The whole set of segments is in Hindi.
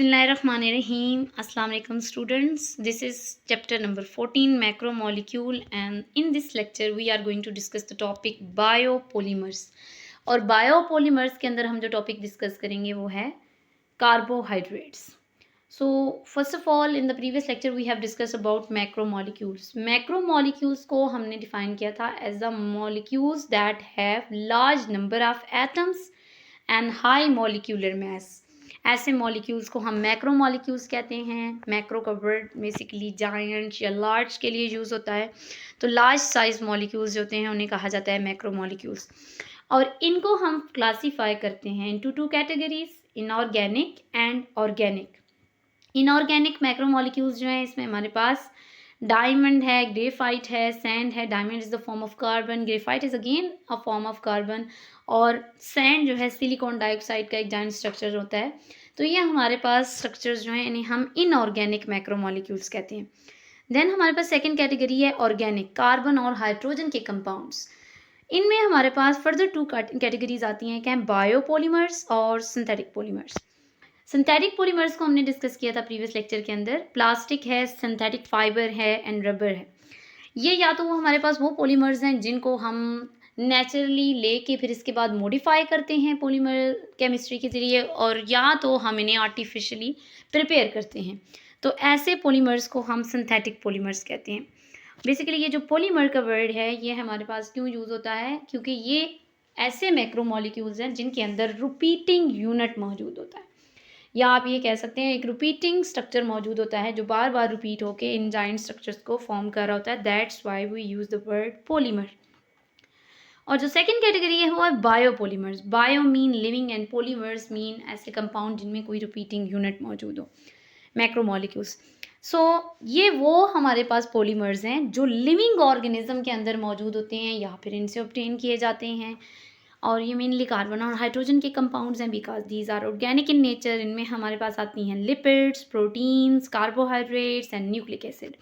Bismillahirrahmanirrahim. Assalamu alaikum students. This is chapter number 14 macromolecule and in this lecture we are going to discuss the topic biopolymers. और biopolymers के अंदर हम जो टॉपिक डिस्कस करेंगे वो है carbohydrates. So first of all in the previous lecture we have discussed about macromolecules. Macromolecules को हमने define किया था as the molecules that have large number of atoms and high molecular mass. ऐसे मॉलिक्यूल्स को हम मैक्रो मॉलिक्यूल्स कहते हैं. मैक्रो का वर्ड बेसिकली जायंट या लार्ज के लिए यूज़ होता है. तो लार्ज साइज मॉलिक्यूल्स जो होते हैं उन्हें कहा जाता है मैक्रो मॉलिक्यूल्स. और इनको हम क्लासीफाई करते हैं into two categories, inorganic and organic. Inorganic macro molecules जो हैं इसमें हमारे पास डायमंड है, ग्रेफाइट है, सैंड है. Diamond is the form of carbon, graphite is again a form of carbon और सैंड जो है सिलिकॉन डाइऑक्साइड का एक जाइंट स्ट्रक्चर होता है. तो ये हमारे पास स्ट्रक्चर्स जो हैं इन्हें हम इनऑर्गेनिक मैक्रोमोलिक्यूल्स कहते हैं. देन हमारे पास सेकंड कैटेगरी है ऑर्गेनिक, कार्बन और हाइड्रोजन के कंपाउंड्स. इनमें हमारे पास फर्दर टू कैटेगरीज आती हैं, क्या है, बायोपॉलीमर्स और सिंथेटिक पॉलीमर्स. सिंथेटिक पॉलीमर्स को हमने डिस्कस किया था प्रीवियस लेक्चर के अंदर. प्लास्टिक है, सिंथेटिक फाइबर है एंड रबर है. ये या तो वो हमारे पास वो पॉलीमर्स हैं जिनको हम नेचुरली लेके फिर इसके बाद मॉडिफाई करते हैं पॉलीमर केमिस्ट्री के ज़रिए, और या तो हम इन्हें आर्टिफिशियली प्रिपेयर करते हैं. तो ऐसे पॉलीमर्स को हम सिंथेटिक पॉलीमर्स कहते हैं. बेसिकली ये जो पॉलीमर का वर्ड है ये हमारे पास क्यों यूज़ होता है, क्योंकि ये ऐसे मैक्रोमोलिक्यूल्स हैं जिनके अंदर रिपीटिंग यूनिट मौजूद होता है, या आप ये कह सकते हैं एक रिपीटिंग स्ट्रक्चर मौजूद होता है जो बार बार रिपीट होकर इन जाइंट स्ट्रक्चर्स को फॉर्म कर रहा होता है. That's why we use the word polymer. और जो सेकंड कैटेगरी है वो है biopolymers. Bio mean living and polymers mean ऐसे कंपाउंड जिनमें कोई रिपीटिंग यूनिट मौजूद हो, मैक्रोमोलिक्यूल्स. सो ये वो हमारे पास पॉलीमर्स हैं जो लिविंग ऑर्गेनिज्म के अंदर मौजूद होते हैं या फिर इनसे ऑब्टेन किए जाते हैं. और ये मेनली कार्बन और हाइड्रोजन के कंपाउंड्स हैं because these are organic in nature. इनमें हमारे पास आती हैं lipids, proteins, carbohydrates and nucleic acid.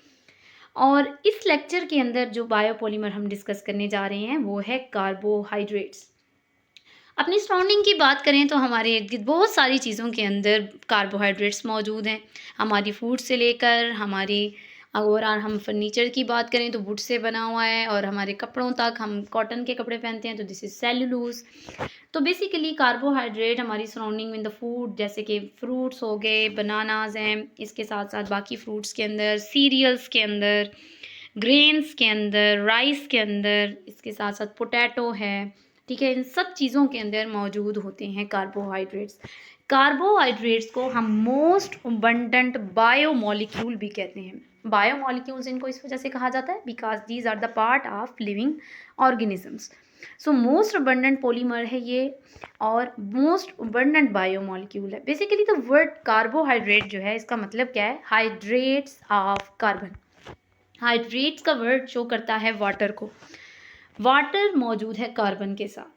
और इस लेक्चर के अंदर जो बायोपॉलीमर हम डिस्कस करने जा रहे हैं वो है कार्बोहाइड्रेट्स. अपनी सराउंडिंग की बात करें तो हमारे इर्द गिर्द बहुत सारी चीज़ों के अंदर कार्बोहाइड्रेट्स मौजूद हैं. हमारी फूड से लेकर हमारी, अगर हम फर्नीचर की बात करें तो वुड से बना हुआ है, और हमारे कपड़ों तक, हम कॉटन के कपड़े पहनते हैं तो दिस इज़ सेल्यूलोज. तो बेसिकली कार्बोहाइड्रेट हमारी सराउंडिंग में द फूड, जैसे कि फ्रूट्स हो गए, बनानाज हैं, इसके साथ साथ बाकी फ्रूट्स के अंदर, सीरियल्स के अंदर, ग्रेन्स के अंदर, राइस के अंदर, इसके साथ साथ पोटैटो है, ठीक है, इन सब चीज़ों के अंदर मौजूद होते हैं कार्बोहाइड्रेट्स. कार्बोहाइड्रेट्स को हम मोस्ट अबंडेंट बायोमोलिक्यूल भी कहते हैं. बायोमोलिक्यूल्स इनको इस वजह से कहा जाता है because these are the part of living organisms. So most abundant polymer है ये और मोस्ट अबंडेंट बायोमोलिक्यूल है. बेसिकली द वर्ड कार्बोहाइड्रेट जो है इसका मतलब क्या है, हाइड्रेट्स ऑफ कार्बन. हाइड्रेट्स का वर्ड शो करता है वाटर को. वाटर मौजूद है कार्बन के साथ,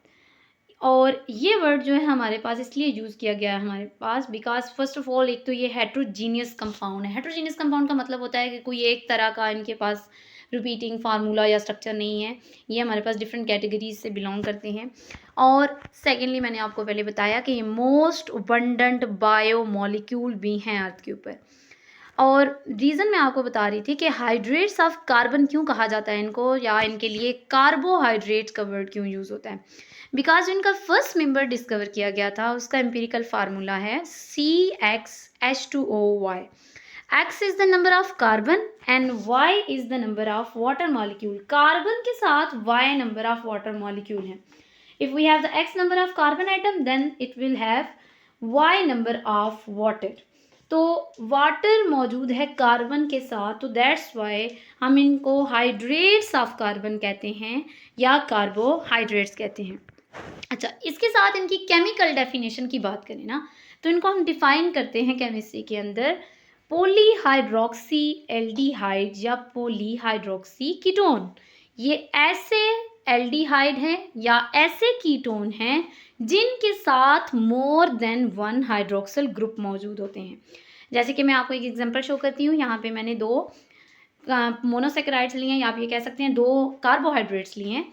और ये वर्ड जो है हमारे पास इसलिए यूज़ किया गया है हमारे पास बिकॉज फर्स्ट ऑफ ऑल एक तो ये हेट्रोजीनियस कंपाउंड है. हेट्रोजीनियस कंपाउंड का मतलब होता है कि कोई एक तरह का इनके पास रिपीटिंग फार्मूला या स्ट्रक्चर नहीं है. ये हमारे पास डिफरेंट कैटेगरीज से बिलोंग करते हैं. और सेकेंडली मैंने आपको पहले बताया कि ये मोस्ट अबंडेंट बायोमोलिक्यूल भी हैं अर्थ के ऊपर. और रीज़न मैं आपको बता रही थी कि हाइड्रेट्स ऑफ कार्बन क्यों कहा जाता है इनको, या इनके लिए कार्बोहाइड्रेट्स का वर्ड क्यों यूज़ होता है, बिकॉज इनका फर्स्ट मेंबर डिस्कवर किया गया था उसका एम्पिरिकल फार्मूला है CxH2OY. X is the number of carbon and Y is the number of water molecule. Carbon के साथ Y number of water molecule है. If we have the X number of carbon atom then it will have Y number of water. तो वाटर मौजूद है कार्बन के साथ, तो दैट्स वाई हम इनको हाइड्रेट्स ऑफ कार्बन कहते हैं या कार्बोहाइड्रेट्स कहते हैं. अच्छा, इसके साथ इनकी केमिकल डेफिनेशन की बात करें ना तो इनको हम डिफाइन करते हैं केमिस्ट्री के अंदर पॉलीहाइड्रोक्सी एल्डिहाइड या पॉलीहाइड्रोक्सी कीटोन. ये ऐसे एल्डिहाइड हैं या ऐसे कीटोन हैं जिनके साथ more than one hydroxyl group मौजूद होते हैं. जैसे कि मैं आपको एक एग्जांपल शो करती हूँ. यहाँ पे मैंने दो मोनोसेकेराइड्स लिए हैं, या आप ये कह सकते हैं दो कार्बोहाइड्रेट्स लिए हैं.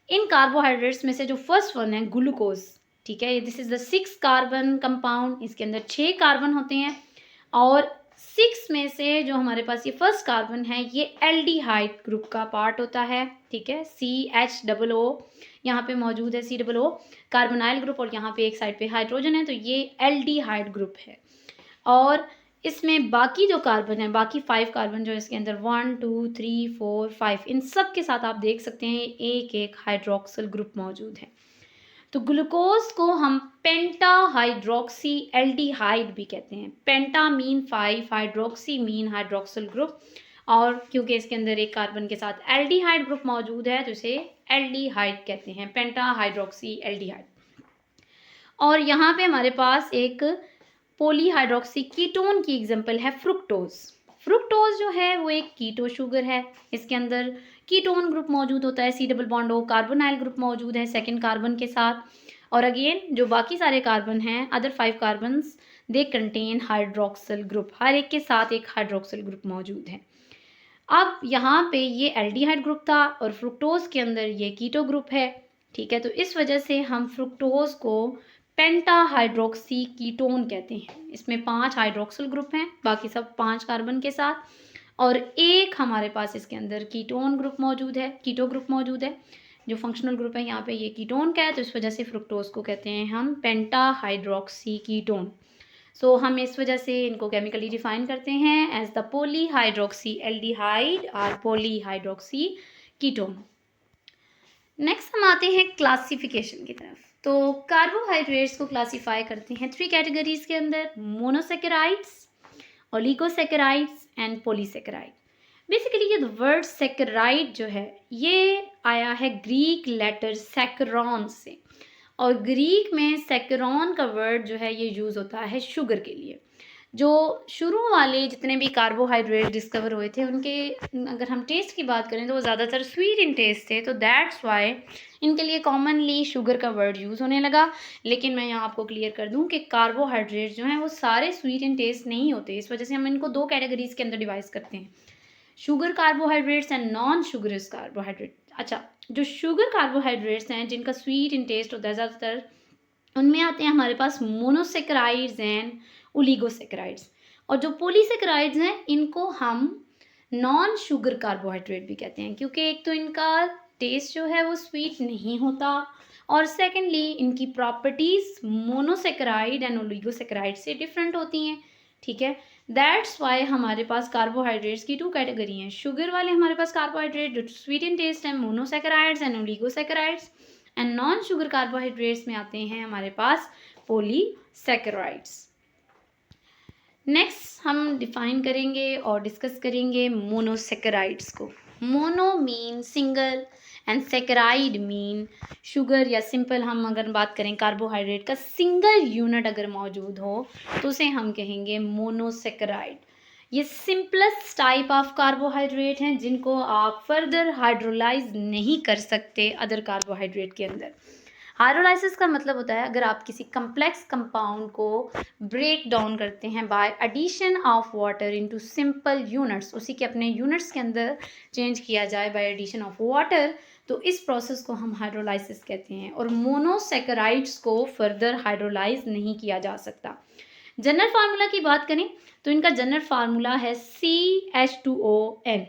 इन कार्बोहाइड्रेट्स में से जो फर्स्ट वन है ग्लूकोज, ठीक है, this is the 6 carbon compound. इसके अंदर 6 कार्बन होते हैं और 6 में से जो हमारे पास ये फर्स्ट कार्बन है ये एल्डिहाइड ग्रुप का पार्ट होता है, ठीक है। CHOO यहाँ पे मौजूद है, COO कार्बोनाइल ग्रुप, और यहाँ पे एक साइड पे हाइड्रोजन है, तो ये एल्डिहाइड ग्रुप है। और इसमें बाकी जो कार्बन है, बाकी 5 कार्बन जो इसके अंदर 1 2 3 4 5 इन सब के साथ आप देख सकते हैं एक एक हाइड्रोक्सिल ग्रुप मौजूद है। तो ग्लूकोज को हम पेंटा हाइड्रोक्सी एल्डिहाइड भी कहते हैं। Penta mean 5, hydroxy mean hydroxyl group, और क्योंकि इसके अंदर एक कार्बन के साथ एल्डिहाइड ग्रुप मौजूद है तो इसे एल्डिहाइड कहते हैं, पेंटा हाइड्रोक्सी एल्डिहाइड। और यहाँ पे हमारे पास एक पॉलीहाइड्रोक्सी कीटोन की एग्जांपल है फ्रुक्टोज। फ्रुक्टोज जो है वो एक कीटो शुगर है, इसके अंदर कीटोन ग्रुप मौजूद होता है, C double bond O, carbonyl group मौजूद है सेकंड कार्बन के साथ। और अगेन जो बाकी सारे कार्बन हैं, other 5 carbons, they contain hydroxyl group, हर एक के साथ एक हाइड्रोक्सिल ग्रुप मौजूद है। अब यहाँ पे ये एल्डिहाइड ग्रुप था और फ्रुक्टोज के अंदर ये कीटो ग्रुप है, ठीक है। तो इस वजह से हम फ्रुक्टोज को पेंटा हाइड्रोक्सी कीटोन कहते हैं। इसमें 5 हाइड्रोक्सिल ग्रुप हैं, बाकी सब 5 कार्बन के साथ, और एक हमारे पास इसके अंदर कीटोन ग्रुप मौजूद है, कीटो ग्रुप मौजूद है जो फंक्शनल ग्रुप है। यहाँ पे ये कीटोन का है, तो इस वजह से फ्रुक्टोज को कहते हैं हम पेंटा हाइड्रोक्सी कीटोन। सो हम इस वजह से इनको केमिकली डिफाइन करते हैं एज द पॉलीहाइड्रोक्सी एल्डिहाइड और पॉलीहाइड्रोक्सी कीटोन। नेक्स्ट हम आते हैं क्लासिफिकेशन की तरफ। तो कार्बोहाइड्रेट्स को क्लासीफाई करते हैं 3 कैटेगरीज के अंदर, monosaccharides, oligosaccharides and polysaccharide. Basically ये वर्ड सेकेराइड जो है ये आया है ग्रीक लेटर सेकरॉन से, और ग्रीक में सेकरॉन का वर्ड जो है ये यूज़ होता है शुगर के लिए। जो शुरू वाले जितने भी कार्बोहाइड्रेट डिस्कवर हुए थे उनके अगर हम टेस्ट की बात करें तो वो ज़्यादातर स्वीट इन टेस्ट थे, तो दैट्स वाई इनके लिए कॉमनली शुगर का वर्ड यूज़ होने लगा। लेकिन मैं यहाँ आपको क्लियर कर दूँ कि कार्बोहाइड्रेट जो हैं वो सारे स्वीट इन टेस्ट नहीं होते, इस वजह से हम इनको 2 कैटेगरीज के अंदर डिवाइड करते हैं, sugar carbohydrates and non sugars carbohydrate. अच्छा, जो शुगर कार्बोहाइड्रेट्स हैं जिनका स्वीट इन टेस्ट होता है ज़्यादातर, उनमें आते हैं हमारे पास मोनोसेकेराइड्स एंड ओलिगोसेकेराइड्स। और जो पॉलीसेकेराइड्स हैं इनको हम नॉन शुगर कार्बोहाइड्रेट भी कहते हैं, क्योंकि एक तो इनका टेस्ट जो है वो स्वीट नहीं होता, और सेकेंडली इनकी प्रॉपर्टीज़ मोनोसेकेराइड एंड ओलिगोसेकेराइड से डिफरेंट होती हैं, ठीक है। दैट्स वाई हमारे पास कार्बोहाइड्रेट्स की 2 कैटेगरी हैं, शुगर वाले हमारे पास कार्बोहाइड्रेट जो स्वीट इन टेस्ट हैं monosaccharides and oligosaccharides, and non sugar carbohydrates में आते हैं हमारे पास पॉलीसेकेराइड्स। नेक्स्ट हम डिफाइन करेंगे और डिस्कस करेंगे मोनोसेकेराइड्स को। Mono mean single and saccharide mean sugar, या सिंपल हम अगर बात करें कार्बोहाइड्रेट का सिंगल यूनिट अगर मौजूद हो तो उसे हम कहेंगे मोनोसेकेराइड। ये सिंपलेस्ट टाइप ऑफ कार्बोहाइड्रेट हैं जिनको आप फर्दर हाइड्रोलाइज नहीं कर सकते अदर कार्बोहाइड्रेट के अंदर। हाइड्रोलाइसिस का मतलब होता है अगर आप किसी कम्प्लेक्स कंपाउंड को ब्रेक डाउन करते हैं by addition of water into simple units, उसी के अपने यूनिट्स के अंदर चेंज किया जाए बाय एडिशन ऑफ वाटर, तो इस प्रोसेस को हम हाइड्रोलाइसिस कहते हैं। और मोनोसेकेराइड्स को फर्दर हाइड्रोलाइज नहीं किया जा सकता। जनरल फार्मूला की बात करें तो इनका जनरल फार्मूला है CH2ON।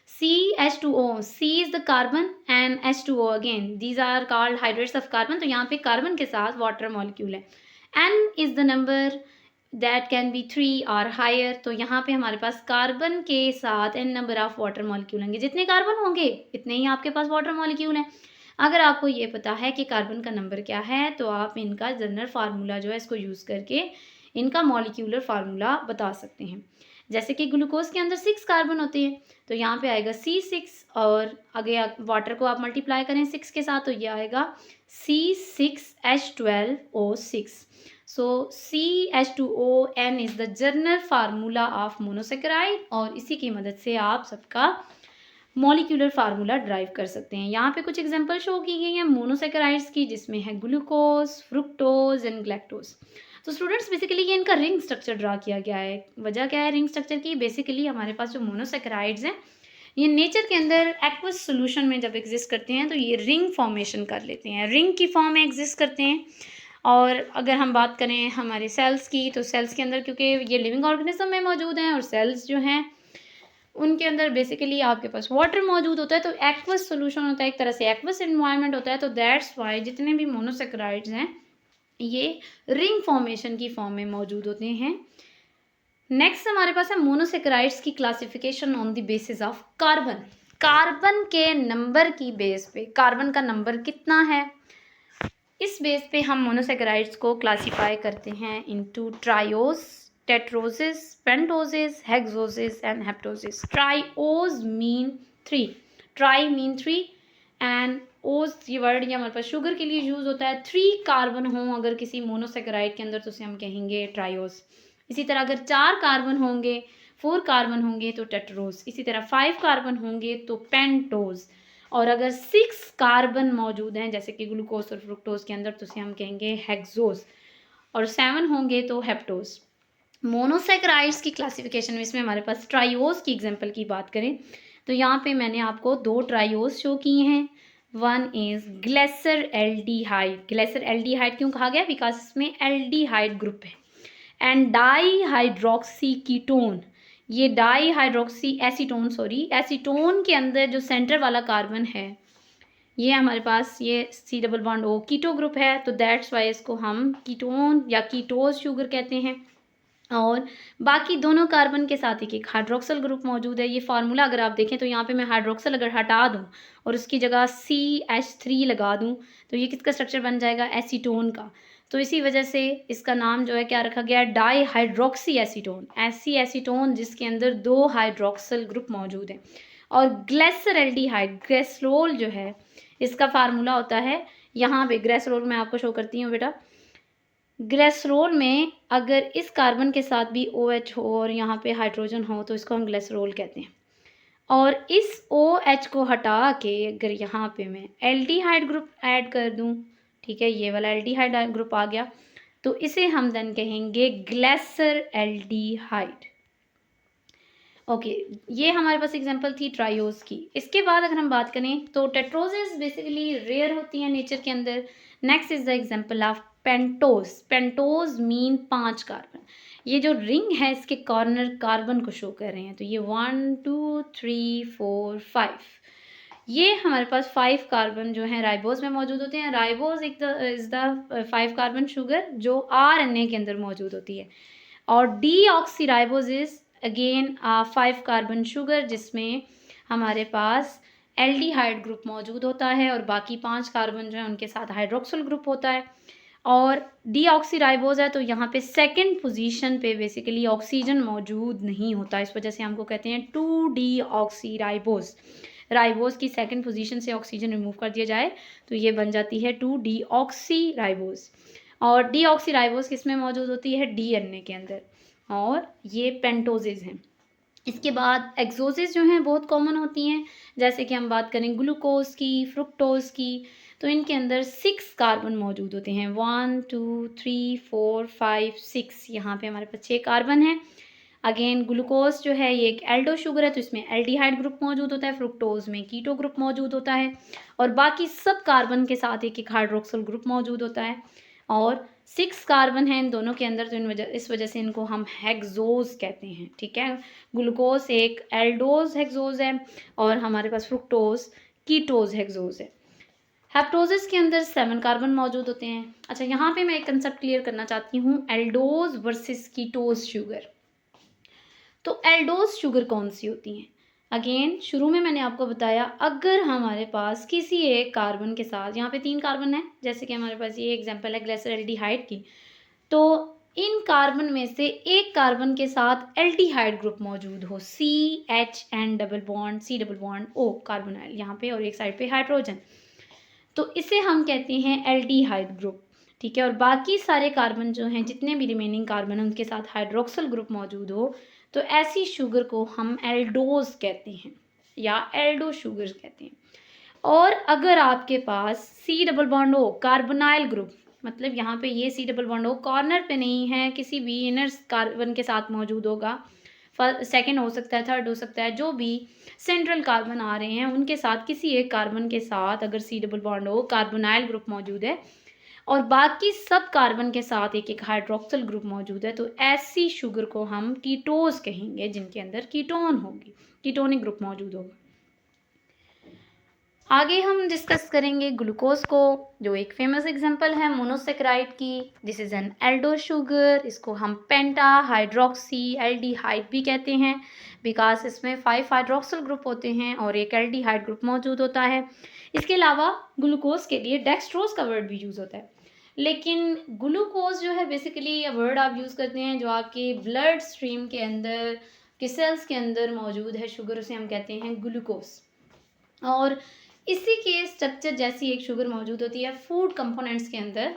CH2O, C is the carbon and H2O again, these are called hydrates of carbon। तो यहाँ पे कार्बन के साथ वाटर मॉलिक्यूल है। N is the number that can be 3 or higher, तो यहाँ पे हमारे पास कार्बन के साथ n number of water molecule होंगे, जितने कार्बन होंगे इतने ही आपके पास वाटर मॉलिक्यूल हैं। अगर आपको ये पता है कि कार्बन का नंबर क्या है तो आप इनका जनरल फार्मूला जो है इसको यूज़ करके इनका मॉलिक्यूलर फार्मूला बता सकते हैं। जैसे कि ग्लूकोज के अंदर 6 कार्बन होते हैं तो यहाँ पे आएगा C6, और आगे वाटर को आप मल्टीप्लाई करें 6 के साथ तो ये आएगा C6H12O6। So CH2ON is the general formula of monosaccharide, और इसी की मदद से आप सबका मॉलिक्यूलर फार्मूला ड्राइव कर सकते हैं। यहाँ पे कुछ एग्जांपल शो की गई हैं मोनोसेकेराइड्स की, जिसमें है ग्लूकोज, फ्रुक्टोज एंड ग्लैक्टोज। तो स्टूडेंट्स बेसिकली ये इनका रिंग स्ट्रक्चर ड्रा किया गया है। वजह क्या है रिंग स्ट्रक्चर की? बेसिकली हमारे पास जो मोनोसेकेराइड्स हैं ये नेचर के अंदर एक्वस सोल्यूशन में जब एग्जिस्ट करते हैं तो ये रिंग फॉर्मेशन कर लेते हैं, रिंग की फॉर्म में एग्जिस्ट करते हैं। और अगर हम बात करें हमारे सेल्स की, तो सेल्स के अंदर क्योंकि ये लिविंग ऑर्गेनिज्म में मौजूद हैं और सेल्स जो हैं उनके अंदर बेसिकली आपके पास वाटर मौजूद होता है, तो एक्वस सॉल्यूशन होता है, एक तरह से एक्वस एनवायरनमेंट होता है। तो दैट्स वाई जितने भी मोनोसेक्राइड्स हैं ये रिंग फॉर्मेशन की फॉर्म में मौजूद होते हैं। नेक्स्ट हमारे पास है मोनोसेक्राइड्स की classification on the basis of carbon. Carbon के नंबर की बेस पे, कार्बन का नंबर कितना है, इस बेस पे हम मोनोसेक्राइड्स को क्लासीफाई करते हैं into trioses, tetroses, pentoses, hexoses and heptoses. Triose mean 3, tri mean 3 and ose ये वर्ड ये हमारे पास शुगर के लिए यूज होता है। 3 कार्बन हो अगर किसी मोनोसेक्राइड के अंदर तो उसे हम कहेंगे ट्रायोस। इसी तरह अगर 4 कार्बन होंगे, 4 कार्बन होंगे तो टेट्रोस। इसी तरह 5 कार्बन होंगे तो पेंटोस। और अगर 6 कार्बन मौजूद हैं जैसे कि ग्लूकोज और फ्रुक्टोज के अंदर तो उसे हम कहेंगे हेक्सोस। और 7 होंगे तो हेप्टोस। मोनोसेक्राइड्स की क्लासिफिकेशन में इसमें हमारे पास ट्राइओस की एग्जांपल की बात करें तो यहाँ पे मैंने आपको 2 ट्राइओस शो किए हैं। One is Glaser aldehyde. Glaser aldehyde क्यों कहा गया, बिकॉज इसमें एल्डिहाइड ग्रुप है। एंड डाई हाइड्रोक्सी कीटोन, ये डाई हाइड्रोक्सी एसीटोन, एसीटोन के अंदर जो सेंटर वाला कार्बन है ये हमारे पास ये C+O कीटो ग्रुप है, तो दैट्स वाई इसको हम कीटोन या कीटोज शुगर कहते हैं। और बाकी दोनों कार्बन के साथ एक हाइड्रोक्सल ग्रुप मौजूद है। ये फार्मूला अगर आप देखें तो यहाँ पे मैं हाइड्रोक्सल अगर हटा दूँ और उसकी जगह CH3 लगा दूँ तो ये किसका स्ट्रक्चर बन जाएगा, एसीटोन का। तो इसी वजह से इसका नाम जो है क्या रखा गया, डाई हाइड्रोक्सी एसीटोन। ऐसी एसीटोन जिसके अंदर 2 हाइड्रोक्सल ग्रुप मौजूद हैं। और ग्लेसरल्डिहाइड, ग्रेसरोल जो है इसका फार्मूला होता है, यहाँ पे ग्रेसरोल मैं आपको शो करती हूँ बेटा। ग्लेसरोल में अगर इस कार्बन के साथ भी OH हो और यहाँ पे हाइड्रोजन हो तो इसको हम ग्लेसरोल कहते हैं। और इस OH को हटा के अगर यहाँ पे मैं एल्डिहाइड ग्रुप ऐड कर दूँ, ठीक है, ये वाला एल्डिहाइड ग्रुप आ गया, तो इसे हम देन कहेंगे ग्लेसर एल्डिहाइड। ओके, ये हमारे पास एग्जांपल थी ट्रायोस की। इसके बाद अगर हम बात करें तो टेट्रोजेस बेसिकली रेयर होती हैं नेचर के अंदर। Next is the example of pentose. Pentose mean 5 carbon. ये जो रिंग है इसके कॉर्नर कार्बन को शो कर रहे हैं, तो ये 1 2 3 4 5, ये हमारे पास 5 कार्बन जो है राइबोज में मौजूद होते हैं। Ribose is the 5 carbon sugar जो RNA के अंदर मौजूद होती है। और deoxyribose is again 5 carbon sugar जिसमें हमारे पास एल्डिहाइड ग्रुप मौजूद होता है और बाकी 5 कार्बन जो है उनके साथ हाइड्रोक्सिल ग्रुप होता है। और डीऑक्सीराइबोज है तो यहाँ पे सेकंड पोजीशन पे बेसिकली ऑक्सीजन मौजूद नहीं होता, इस वजह से हमको कहते हैं 2-डीऑक्सीराइबोज। राइबोज की सेकंड पोजीशन से ऑक्सीजन रिमूव कर दिया जाए तो ये बन जाती है 2-डीऑक्सीराइबोज। और डीऑक्सीराइबोज किस में मौजूद होती है, DNA के अंदर। और ये पेंटोजेज हैं। इसके बाद एक्सोजेज जो हैं बहुत कॉमन होती हैं, जैसे कि हम बात करें ग्लूकोज की, फ्रुक्टोज की, तो इनके अंदर 6 कार्बन मौजूद होते हैं। 1 2 3 4 5 6, यहाँ पे हमारे पास 6 कार्बन है। अगेन ग्लूकोज जो है ये एक एल्डो शुगर है तो इसमें एल्डिहाइड ग्रुप मौजूद होता है, फ्रुक्टोज में कीटो ग्रुप मौजूद होता है और बाकी सब कार्बन के साथ एक एक हाइड्रोक्सिल ग्रुप मौजूद होता है। और 6 कार्बन है इन दोनों के अंदर, तो इस वजह से इनको हम हेक्सोज कहते हैं, ठीक है। ग्लूकोज एक एल्डोज हेक्सोज है और हमारे पास फ्रुक्टोज कीटोज हेक्सोज है। हेप्टोजेस के अंदर 7 कार्बन मौजूद होते हैं। अच्छा, यहाँ पे मैं एक कंसेप्ट क्लियर करना चाहती हूँ, एल्डोज वर्सेस कीटोज शुगर। तो एल्डोज शुगर कौन सी होती हैं, अगेन शुरू में मैंने आपको बताया अगर हमारे पास किसी एक कार्बन के साथ, यहाँ पे 3 कार्बन है जैसे कि हमारे पास ये एग्जांपल है ग्लिसरॉल्डिहाइड की, तो इन कार्बन में से एक कार्बन के साथ एल्डिहाइड ग्रुप मौजूद हो, CH double bond C+O carbonyl यहाँ पे और एक साइड पे हाइड्रोजन, तो इसे हम कहते हैं एल्डिहाइड ग्रुप, ठीक है। और बाकी सारे कार्बन जो हैं जितने भी रिमेनिंग कार्बन हैं उनके साथ हाइड्रोक्सिल ग्रुप मौजूद हो तो ऐसी शुगर को हम एल्डोज कहते हैं या एल्डो शुगर कहते हैं। और अगर आपके पास C+O कार्बोनाइल ग्रुप, मतलब यहाँ पे ये C+O कॉर्नर पे नहीं है, किसी भी इनर कार्बन के साथ मौजूद होगा, सेकंड हो सकता है, थर्ड हो सकता है, जो भी सेंट्रल कार्बन आ रहे हैं उनके साथ किसी एक कार्बन के साथ अगर C+O कार्बोनाइल ग्रुप मौजूद है और बाकी सब कार्बन के साथ एक एक हाइड्रोक्सिल ग्रुप मौजूद है, तो ऐसी शुगर को हम कीटोज कहेंगे जिनके अंदर कीटोन होगी, कीटोनिक ग्रुप मौजूद होगा। आगे हम डिस्कस करेंगे ग्लूकोज को, जो एक फेमस एग्जांपल है मोनोसेकेराइड की। This is an Aldo sugar, इसको हम पेंटा हाइड्रोक्सी एल्डिहाइड भी कहते हैं, बिकॉज इसमें 5 हाइड्रोक्सिल ग्रुप होते हैं और एक एल्डिहाइड ग्रुप मौजूद होता है। इसके अलावा ग्लूकोज के लिए डेक्सट्रोज का वर्ड भी यूज़ होता है, लेकिन ग्लूकोज जो है बेसिकली ये वर्ड आप यूज़ करते हैं जो आपके ब्लड स्ट्रीम के अंदर के सेल्स के अंदर मौजूद है शुगर, उसे हम कहते हैं ग्लूकोज। और इसी के स्ट्रक्चर जैसी एक शुगर मौजूद होती है फूड कंपोनेंट्स के अंदर,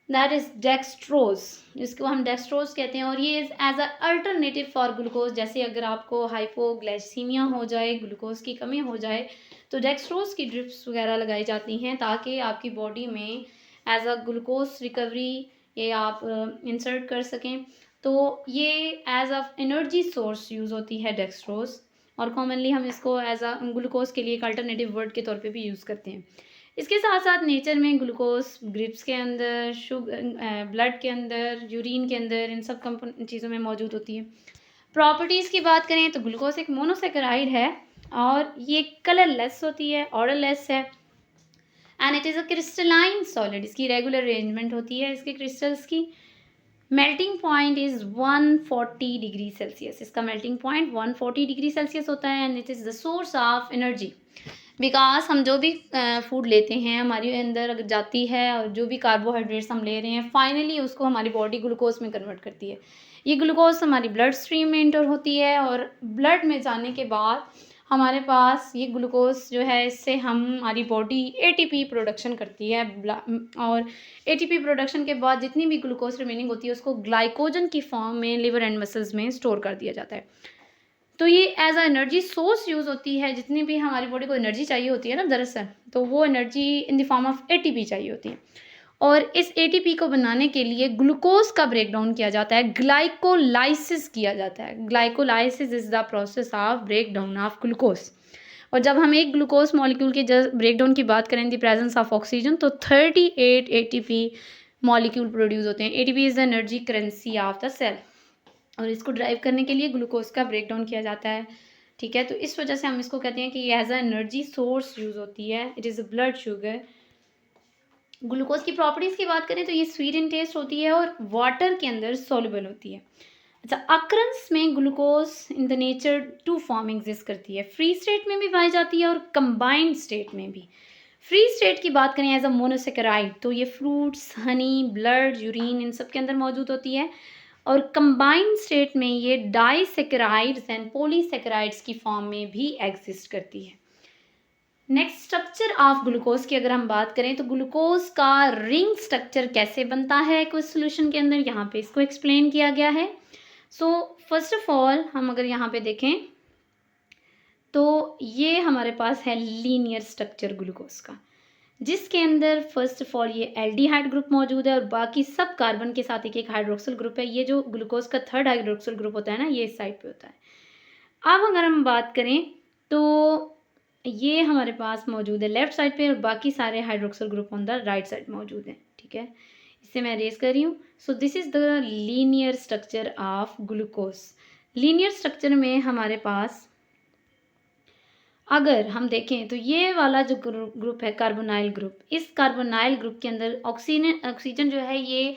दैट इज डेक्सट्रोज, जिसको हम डेक्सट्रोज कहते हैं। और ये as a alternative for glucose, जैसे अगर आपको हाइपोग्लाइसीमिया हो जाए, ग्लूकोज की कमी हो जाए, तो डेक्सट्रोज की ड्रिप्स वगैरह लगाई जाती हैं ताकि आपकी बॉडी में एज अ ग्लूकोज रिकवरी ये आप इंसर्ट कर सकें। तो ये as a energy source use होती है डेक्सट्रोज, और कॉमनली हम इसको एज अ ग्लूकोज के लिए एक अल्टरनेटिव वर्ड के तौर पे भी यूज़ करते हैं। इसके साथ साथ नेचर में ग्लूकोज ग्रिप्स के अंदर, शुगर ब्लड के अंदर, यूरिन के अंदर, इन सब चीज़ों में मौजूद होती है। प्रॉपर्टीज़ की बात करें तो ग्लूकोज एक मोनोसेकेराइड है और ये कलरलेस होती है, ऑर्डरलेस है, and it is a crystalline solid. इसकी रेगुलर अरेंजमेंट होती है इसके क्रिस्टल्स की। Melting point is 140 degree Celsius, इसका मेल्टिंग पॉइंट 140 डिग्री सेल्सियस होता है, and it is the source of energy. Because हम जो भी फूड लेते हैं हमारे अंदर अगर जाती है, और जो भी कार्बोहाइड्रेट्स हम ले रहे हैं फाइनली उसको हमारी बॉडी ग्लूकोज में कन्वर्ट करती है। ये ग्लूकोज हमारी ब्लड स्ट्रीम में इंटर होती है, और ब्लड में जाने के बाद हमारे पास ये ग्लूकोज जो है इससे हमारी बॉडी एटीपी प्रोडक्शन करती है, और एटीपी प्रोडक्शन के बाद जितनी भी ग्लूकोज रिमेनिंग होती है उसको ग्लाइकोजन की फॉर्म में लिवर एंड मसल्स में स्टोर कर दिया जाता है। तो ये as a energy source use होती है, जितनी भी हमारी बॉडी को एनर्जी चाहिए होती है ना दरअसल, तो वो energy in the form of ATP चाहिए होती है। और इस एटीपी को बनाने के लिए ग्लूकोज का ब्रेकडाउन किया जाता है, ग्लाइकोलाइसिस किया जाता है। Glycolysis is the process of breakdown of glucose. और जब हम एक ग्लूकोज मॉलिक्यूल के जस्ट ब्रेकडाउन की बात करें द प्रेजेंस ऑफ ऑक्सीजन, तो 38 एटीपी मॉलिक्यूल प्रोड्यूस होते हैं। ATP is the energy currency of the cell, और इसको ड्राइव करने के लिए ग्लूकोज का ब्रेकडाउन किया जाता है। ठीक है, तो इस वजह से हम इसको कहते हैं कि ये as a energy source use होती है। It is a blood sugar. Glucose की प्रॉपर्टीज़ की बात करें तो ये स्वीट इन टेस्ट होती है और वाटर के अंदर सोल्यूबल होती है। अच्छा, अक्रंस में glucose in the nature 2 form exist करती है, फ्री स्टेट में भी पाई जाती है और कंबाइंड स्टेट में भी। फ्री स्टेट की बात करें एज अ मोनोसेकेराइड, तो ये फ्रूट्स, हनी, ब्लड, यूरिन, इन सब के अंदर मौजूद होती है। और कंबाइंड स्टेट में ये डाइसेकेराइड्स एंड पॉलीसेकेराइड्स की फॉर्म में भी एग्जिस्ट करती है। नेक्स्ट, स्ट्रक्चर ऑफ ग्लूकोज की अगर हम बात करें तो ग्लूकोज का रिंग स्ट्रक्चर कैसे बनता है कुछ सोल्यूशन के अंदर, यहाँ पे इसको एक्सप्लेन किया गया है। सो फर्स्ट ऑफ ऑल हम अगर यहाँ पे देखें तो ये हमारे पास है लीनियर स्ट्रक्चर ग्लूकोज का, जिसके अंदर फर्स्ट ऑफ ऑल ये एल्डिहाइड ग्रुप मौजूद है और बाकी सब कार्बन के साथ एक एक हाइड्रोक्सिल ग्रुप है। ये जो ग्लूकोज का थर्ड हाइड्रोक्सिल ग्रुप होता है ना, ये इस साइड पे होता है। अब अगर हम बात करें तो ये हमारे पास मौजूद है लेफ्ट साइड पे, और बाकी सारे hydroxyl group on the right side मौजूद हैं। ठीक है, इसे मैं रेज कर रही हूँ। So this is the linear structure of glucose. Linear structure में हमारे पास अगर हम देखें तो ये वाला जो ग्रुप है कार्बोनाइल ग्रुप, इस कार्बोनाइल ग्रुप के अंदर ऑक्सीजन जो है ये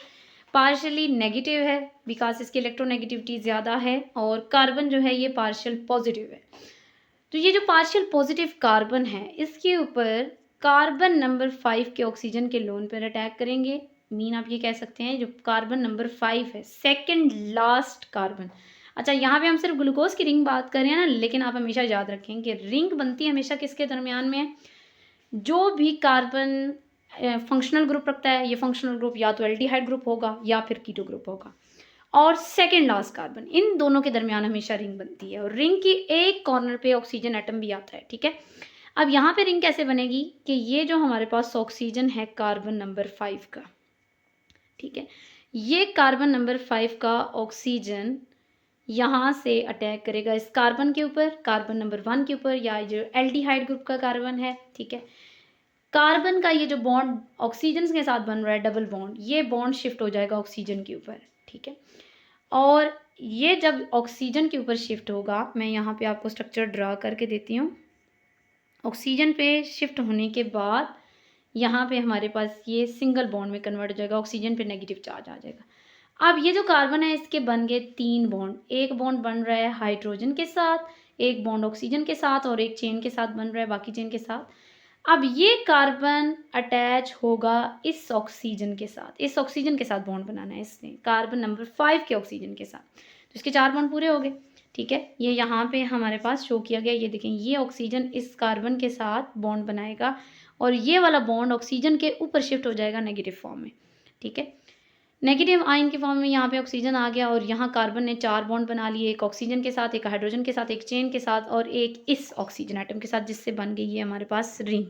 पार्शियली नेगेटिव है बिकॉज इसकी इलेक्ट्रोनेगेटिविटी ज़्यादा है, और कार्बन जो है ये पार्शियल पॉजिटिव है। तो ये जो पार्शियल पॉजिटिव कार्बन है इसके ऊपर कार्बन नंबर 5 के ऑक्सीजन के लोन पर अटैक करेंगे। मीन आप ये कह सकते हैं जो कार्बन नंबर 5 है, सेकेंड लास्ट कार्बन। अच्छा, यहाँ पे हम सिर्फ ग्लूकोज की रिंग बात कर रहे हैं ना, लेकिन आप हमेशा याद रखें कि रिंग बनती है हमेशा किसके दरमियान में है, जो भी कार्बन फंक्शनल ग्रुप रखता है, ये फंक्शनल ग्रुप या तो एल्डिहाइड ग्रुप होगा या फिर कीटो ग्रुप होगा, और सेकेंड लास्ट कार्बन, इन दोनों के दरमियान हमेशा रिंग बनती है, और रिंग की एक कॉर्नर पे ऑक्सीजन एटम भी आता है। ठीक है, अब यहाँ पे रिंग कैसे बनेगी कि ये जो हमारे पास ऑक्सीजन है कार्बन नंबर 5 का, ठीक है, ये कार्बन नंबर 5 का ऑक्सीजन यहाँ से अटैक करेगा इस कार्बन के ऊपर, कार्बन नंबर 1 के ऊपर, या जो एल्डिहाइड ग्रुप का कार्बन है। ठीक है, कार्बन का ये जो बॉन्ड ऑक्सीजन के साथ बन रहा है डबल बॉन्ड, ये बॉन्ड शिफ्ट हो जाएगा ऑक्सीजन के ऊपर, ठीक है। और ये जब ऑक्सीजन के ऊपर शिफ्ट होगा, मैं यहाँ पे आपको स्ट्रक्चर ड्रा करके देती हूँ। ऑक्सीजन पे शिफ्ट होने के बाद यहाँ पे हमारे पास ये सिंगल बॉन्ड में कन्वर्ट हो जाएगा, ऑक्सीजन पे नेगेटिव चार्ज आ जाएगा। अब ये जो कार्बन है इसके बन गए 3 बॉन्ड, एक बॉन्ड बन रहा है हाइड्रोजन के साथ, एक बॉन्ड ऑक्सीजन के साथ और एक चेन के साथ बन रहा है बाकी चेन के साथ। अब ये कार्बन अटैच होगा इस ऑक्सीजन के साथ, इस ऑक्सीजन के साथ बॉन्ड बनाना है इसने, कार्बन नंबर 5 के ऑक्सीजन के साथ, तो इसके 4 बॉन्ड पूरे हो गए, ठीक है। ये यहाँ पे हमारे पास शो किया गया, ये देखें, ये ऑक्सीजन इस कार्बन के साथ बॉन्ड बनाएगा और ये वाला बॉन्ड ऑक्सीजन के ऊपर शिफ्ट हो जाएगा नेगेटिव फॉर्म में, ठीक है। नेगेटिव आयन के फॉर्म में यहाँ पे ऑक्सीजन आ गया और यहाँ कार्बन ने 4 बॉन्ड बना लिए, एक ऑक्सीजन के साथ, एक हाइड्रोजन के साथ, एक चेन के साथ और एक इस ऑक्सीजन एटम के साथ, जिससे बन गई है हमारे पास रिंग।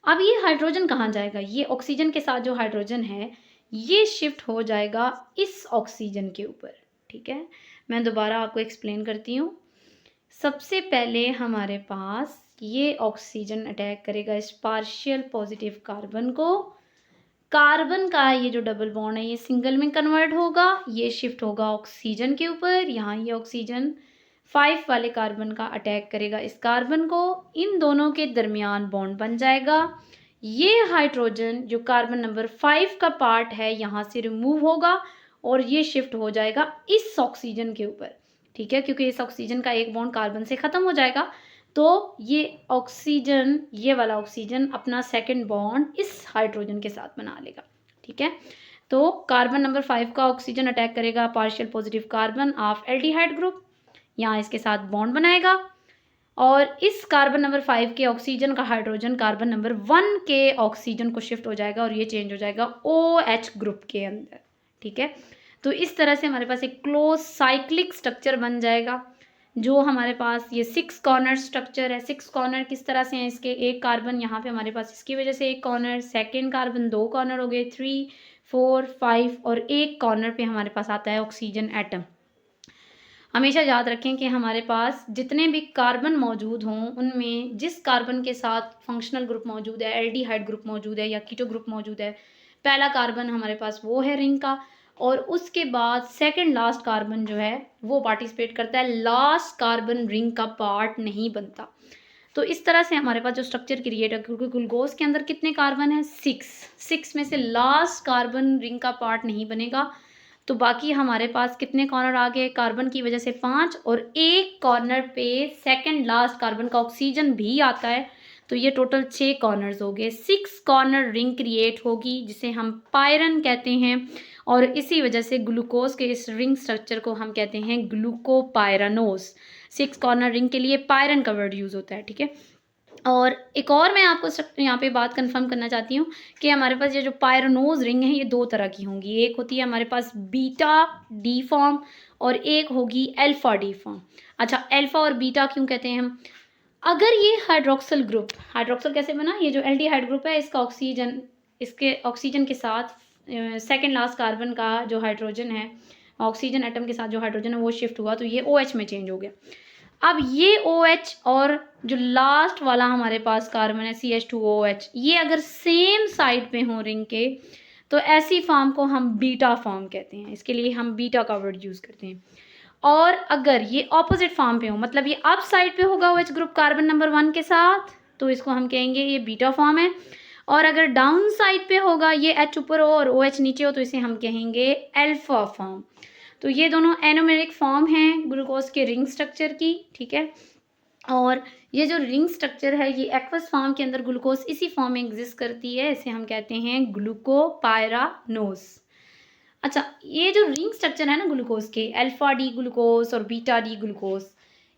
अब ये हाइड्रोजन कहाँ जाएगा, ये ऑक्सीजन के साथ जो हाइड्रोजन है ये शिफ्ट हो जाएगा इस ऑक्सीजन के ऊपर, ठीक है। मैं दोबारा आपको एक्सप्लेन करती हूँ। सबसे पहले हमारे पास ये ऑक्सीजन अटैक करेगा इस पार्शियल पॉजिटिव कार्बन को, कार्बन का ये जो डबल बॉन्ड है ये सिंगल में कन्वर्ट होगा, ये शिफ्ट होगा ऑक्सीजन के ऊपर, यहाँ ये ऑक्सीजन 5 वाले कार्बन का अटैक करेगा इस कार्बन को, इन दोनों के दरमियान बॉन्ड बन जाएगा। ये हाइड्रोजन जो कार्बन नंबर 5 का पार्ट है यहाँ से रिमूव होगा और ये शिफ्ट हो जाएगा इस ऑक्सीजन के ऊपर, ठीक है, क्योंकि इस ऑक्सीजन का एक बॉन्ड कार्बन से ख़त्म हो जाएगा, तो ये ऑक्सीजन, ये वाला ऑक्सीजन अपना सेकंड बॉन्ड इस हाइड्रोजन के साथ बना लेगा, ठीक है। तो कार्बन नंबर 5 का ऑक्सीजन अटैक करेगा partial positive carbon of aldehyde group, यहाँ इसके साथ बॉन्ड बनाएगा और इस कार्बन नंबर 5 के ऑक्सीजन का हाइड्रोजन कार्बन नंबर 1 के ऑक्सीजन को शिफ्ट हो जाएगा और ये चेंज हो जाएगा OH ग्रुप के अंदर, ठीक है। तो इस तरह से हमारे पास एक क्लोज साइक्लिक स्ट्रक्चर बन जाएगा, जो हमारे पास ये 6 कॉर्नर स्ट्रक्चर है। 6 कॉर्नर किस तरह से हैं इसके, एक कार्बन यहाँ पे हमारे पास इसकी वजह से एक कॉर्नर, सेकेंड कार्बन 2 कॉर्नर हो गए, 3, 4, 5 और एक कॉर्नर पे हमारे पास आता है ऑक्सीजन एटम। हमेशा याद रखें कि हमारे पास जितने भी कार्बन मौजूद हों उनमें जिस कार्बन के साथ फंक्शनल ग्रुप मौजूद है, एल्डिहाइड ग्रुप मौजूद है या कीटो ग्रुप मौजूद है, पहला कार्बन हमारे पास वो है रिंग का और उसके बाद सेकंड लास्ट कार्बन जो है वो पार्टिसिपेट करता है, लास्ट कार्बन रिंग का पार्ट नहीं बनता। तो इस तरह से हमारे पास जो स्ट्रक्चर क्रिएट है, क्योंकि ग्लूकोज के अंदर कितने कार्बन हैं, 6 में से लास्ट कार्बन रिंग का पार्ट नहीं बनेगा, तो बाकी हमारे पास कितने कॉर्नर आ गए, कार्बन की वजह से 5 और एक कॉर्नर पे सेकंड लास्ट कार्बन का ऑक्सीजन भी आता है, तो ये टोटल 6 कॉर्नर्स हो गए। 6 कॉर्नर रिंग क्रिएट होगी जिसे हम पायरन कहते हैं और इसी वजह से ग्लूकोज के इस रिंग स्ट्रक्चर को हम कहते हैं ग्लूकोपायरानोस। 6 कॉर्नर रिंग के लिए पायरन का वर्ड यूज़ होता है, ठीक है। और एक और मैं आपको यहाँ पे बात कंफर्म करना चाहती हूँ कि हमारे पास ये जो पायरानोज रिंग है ये 2 तरह की होंगी, एक होती है हमारे पास बीटा डी फॉर्म और एक होगी अल्फा डी फॉर्म। अच्छा, अल्फा और बीटा क्यों कहते हैं हम, अगर ये हाइड्रोक्सल ग्रुप, हाइड्रोक्सल कैसे बना, ये जो एल्डिहाइड ग्रुप है इसका ऑक्सीजन, इसके ऑक्सीजन के साथ सेकेंड लास्ट कार्बन का जो हाइड्रोजन है, ऑक्सीजन एटम के साथ जो हाइड्रोजन है वो शिफ्ट हुआ तो ये OH में चेंज हो गया। अब ये OH और जो लास्ट वाला हमारे पास कार्बन है CH2OH, ये अगर सेम साइड पे हों रिंग के तो ऐसी फॉर्म को हम बीटा फॉर्म कहते हैं, इसके लिए हम बीटा का वर्ड यूज़ करते हैं। और अगर ये ऑपोजिट फॉर्म पे हो, मतलब ये अप साइड पे होगा OH ग्रुप कार्बन नंबर 1 के साथ, तो इसको हम कहेंगे ये बीटा फॉर्म है, और अगर डाउन साइड पे होगा, ये H ऊपर हो और OH नीचे हो, तो इसे हम कहेंगे अल्फा फॉर्म। तो ये दोनों एनोमेरिक फॉर्म हैं ग्लूकोज के रिंग स्ट्रक्चर की, ठीक है। और ये जो रिंग स्ट्रक्चर है ये एक्वस फॉर्म के अंदर ग्लूकोज इसी फॉर्म में एग्जिस्ट करती है, इसे हम कहते हैं ग्लूकोपायरानोस। अच्छा, ये जो रिंग स्ट्रक्चर है ना ग्लूकोज के, अल्फा डी ग्लूकोज और बीटा डी ग्लूकोज,